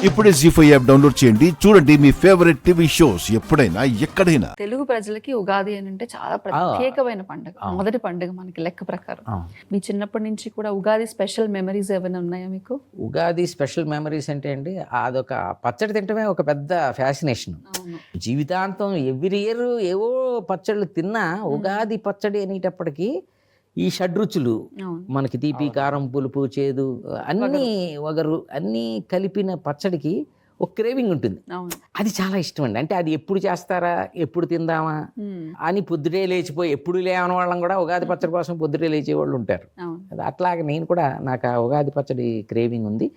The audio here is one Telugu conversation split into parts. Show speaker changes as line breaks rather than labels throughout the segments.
ఇప్పుడే జీ5 యాప్ డౌన్లోడ్ చేయండి. చూడండి మీ ఫేవరెట్ టీవీ షోస్ ఎప్పుడైనా ఎక్కడైనా.
తెలుగు ప్రజలకి ఉగాది అని అంటే చాలా ప్రత్యేకమైన పండుగ, మొదటి పండుగ మనకి లెక్క ప్రకారం. మీ చిన్నప్పటి నుంచి కూడా ఉగాది స్పెషల్ మెమరీస్ ఏమైనా ఉన్నాయా మీకు?
ఉగాది స్పెషల్ మెమరీస్ అంటే అండి, అదొక పచ్చడి తింటమే ఒక పెద్ద ఫ్యాసినేషన్. జీవితాంతం ఎవ్రీ ఇయర్ ఏవో పచ్చళ్ళు తిన్నా ఉగాది పచ్చడి అనేటప్పటికీ ఈ షడ్రుచులు మనకి తీపి, కారం, పులుపు, చేదు, అన్నీ వగరు అన్నీ కలిపిన పచ్చడికి ఒక క్రేవింగ్ ఉంటుంది. అది చాలా ఇష్టం అండి. అంటే అది ఎప్పుడు చేస్తారా, ఎప్పుడు తిందామా అని పొద్దుటే లేచిపోయి, ఎప్పుడు లేవని వాళ్ళం కూడా ఉగాది పచ్చడి కోసం పొద్దుటే లేచేవాళ్ళు ఉంటారు. అట్లాగే నేను కూడా నాకు ఆ ఉగాది పచ్చడి క్రేవింగ్ ఉంది.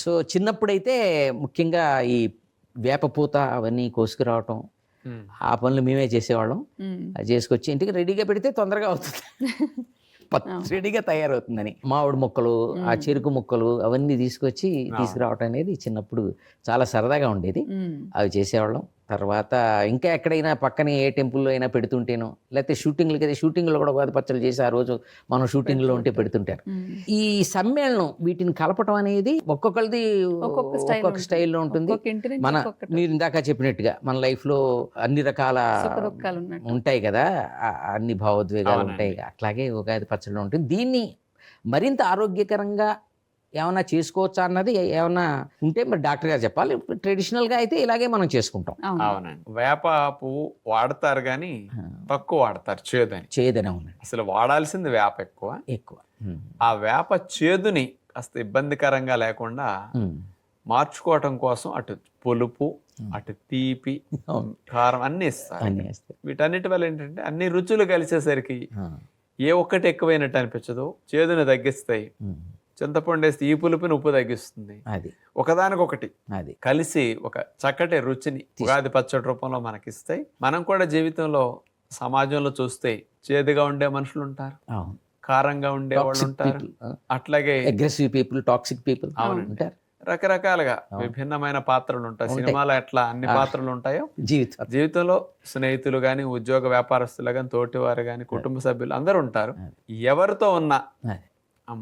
సో చిన్నప్పుడైతే ముఖ్యంగా ఈ వేపపూత అవన్నీ కోసుకురావటం, ఆ పనులు మేమే చేసేవాళ్ళం. అది చేసుకొచ్చి ఇంటికి రెడీగా పెడితే తొందరగా అవుతుంది, రెడీగా తయారవుతుందని. మామిడి ముక్కలు, ఆ చెరుకు ముక్కలు అవన్నీ తీసుకురావటం అనేది చిన్నప్పుడు చాలా సరదాగా ఉండేది. అవి చేసేవాళ్ళం. తర్వాత ఇంకా ఎక్కడైనా పక్కన ఏ టెంపుల్లో అయినా పెడుతుంటేనో, లేకపోతే షూటింగ్లో కూడా ఉగాది పచ్చళ్ళు చేసి ఆ రోజు మనం షూటింగ్లో ఉంటే పెడుతుంటారు. ఈ సమ్మేళనం వీటిని కలపటం అనేది ఒక్కొక్కరిది ఒక్కొక్క స్టైల్లో ఉంటుంది. మీరు ఇందాక చెప్పినట్టుగా మన లైఫ్లో అన్ని రకాల ఉంటాయి కదా, అన్ని భావోద్వేగాలు ఉంటాయి. అట్లాగే ఉగాది పచ్చళ్ళు ఉంటుంది. దీన్ని మరింత ఆరోగ్యకరంగా ఏమన్నా చేసుకోవచ్చా అన్నది ఏమన్నా ఉంటే మరి డాక్టర్ గారు చెప్పాలి. ట్రెడిషనల్గా అయితే ఇలాగే మనం చేసుకుంటాం.
అవునండి. వేప పువ్వు వాడతారు కానీ తక్కువ వాడతారు, చేదని. అవునండి. అసలు వాడాల్సింది వేప ఎక్కువ. ఆ వేప చేదుని కాస్త ఇబ్బందికరంగా లేకుండా మార్చుకోవటం కోసం అటు పులుపు, అటు తీపి, కారం అన్ని ఇస్తారు. వీటన్నిటి వల్ల ఏంటంటే అన్ని రుచులు కలిసేసరికి ఏ ఒక్కటి ఎక్కువైనట్టు అనిపించదు, చేదుని తగ్గిస్తాయి. చింతపండు వేస్తే ఈ పులుపుని ఉప్పు తగ్గిస్తుంది. అది ఒకదానికొకటి అది కలిసి ఒక చక్కటి రుచిని ఉగాది పచ్చడి రూపంలో మనకిస్తాయి. మనం కూడా జీవితంలో సమాజంలో చూస్తే చేదుగా ఉండే మనుషులు ఉంటారు, కారంగా ఉండే వాళ్ళు ఉంటారు, అట్లాగే
అగ్రెసివ్ పీపుల్, టాక్సిక్ పీపుల్ ఉంటారు.
రకరకాలుగా విభిన్నమైన పాత్రలు ఉంటాయి. సినిమాలో ఎట్లా అన్ని పాత్రలు ఉంటాయో జీవితంలో స్నేహితులు గాని, ఉద్యోగ వ్యాపారస్తులు గాని, తోటివారు గాని, కుటుంబ సభ్యులు అందరూ ఉంటారు. ఎవరితో ఉన్నా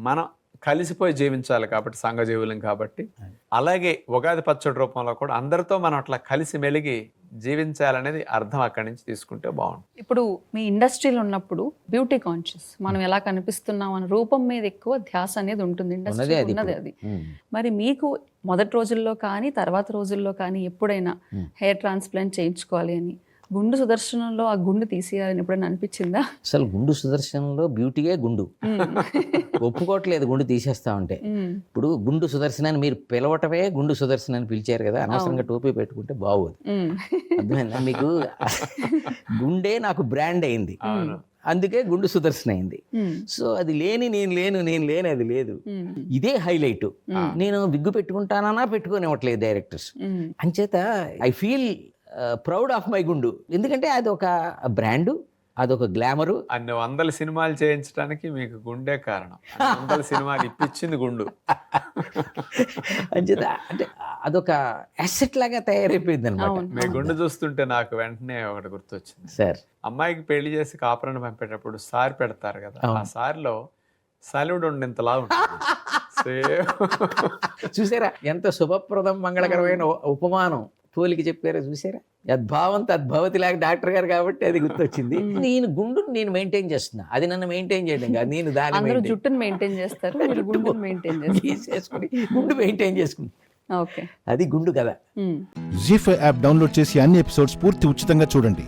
మనం కలిసిపోయి జీవించాలి కాబట్టి, సంఘజీవులం కాబట్టి. అలాగే ఉగాది పచ్చడి రూపంలో కూడా అందరితో మనం అట్లా కలిసి మెలిగి జీవించాలనేది అర్థం అక్కడి నుంచి తీసుకుంటే బాగుంటుంది.
ఇప్పుడు మీ ఇండస్ట్రీలో ఉన్నప్పుడు బ్యూటీ కాన్షియస్, మనం ఎలా కనిపిస్తున్నాం అనే రూపం మీద ఎక్కువ ధ్యాస అనేది ఉంటుంది. ఇండస్ట్రీ ఉన్నది అది. మరి మీకు మొదటి రోజుల్లో కానీ తర్వాత రోజుల్లో కానీ ఎప్పుడైనా హెయిర్ ట్రాన్స్ప్లాంట్ చేయించుకోవాలి అని, గుండు సుదర్శనంలో ఆ గుండు తీసేయాలని ఎప్పుడైనా అనిపించిందా?
అసలు గుండు సుదర్శనంలో బ్యూటీయే గుండు. ఒప్పుకోవట్లేదు గుండు తీసేస్తా ఉంటే. ఇప్పుడు గుండు సుదర్శన అని మీరు పిలవటమే గుండు సుదర్శన అని పిలిచారు కదా, అనవసరంగా టోపీ పెట్టుకుంటే బాగోదు. అర్థమైందా మీకు? గుండే నాకు బ్రాండ్ అయింది, అందుకే గుండు సుదర్శన అయింది. సో అది నేను లేని అది లేదు. ఇదే హైలైట్. నేను విగ్గు పెట్టుకుంటానా పెట్టుకోనివ్వట్లేదు డైరెక్టర్స్. అంచేత I feel proud of my గుండు. ఎందుకంటే అది ఒక బ్రాండు, అదొక గ్లామరు.
అన్ని వందల సినిమాలు చేయించడానికి మీకు గుండె కారణం. వందల సినిమాలు ఇప్పించింది గుండు.
అంచేత అంటే అదొక అసెట్ లాగా తయారైపోయింది అనమాట.
మీ గుండు చూస్తుంటే నాకు వెంటనే ఒకటి గుర్తొచ్చింది
సార్.
అమ్మాయికి పెళ్లి చేసి కాపురాన్ని పంపేటప్పుడు సారి పెడతారు కదా, ఆ సారిలో సలుడు ఇంతలా ఉంటుంది.
చూసారా ఎంత శుభప్రదం, మంగళకరమైన ఉపమానం, పోలికి చెప్పారా? చూసారా? యద్భావం తద్భవతి లాగా డాక్టర్ గారు కాబట్టి అది గుర్తొచ్చింది. నేను గుండును నేను మెయింటైన్ చేస్తున్నా, అది నన్ను మెయింటైన్ చేయడం కాదు. నేను దాని
జుట్టును మెయింటైన్ చేస్తారు, గుండు
మెయింటైన్ చేసుకుంటా. అది గుండు కదా.
జీ5 యాప్ డౌన్లోడ్ చేసి అన్ని ఎపిసోడ్స్ పూర్తి ఉచితంగా చూడండి.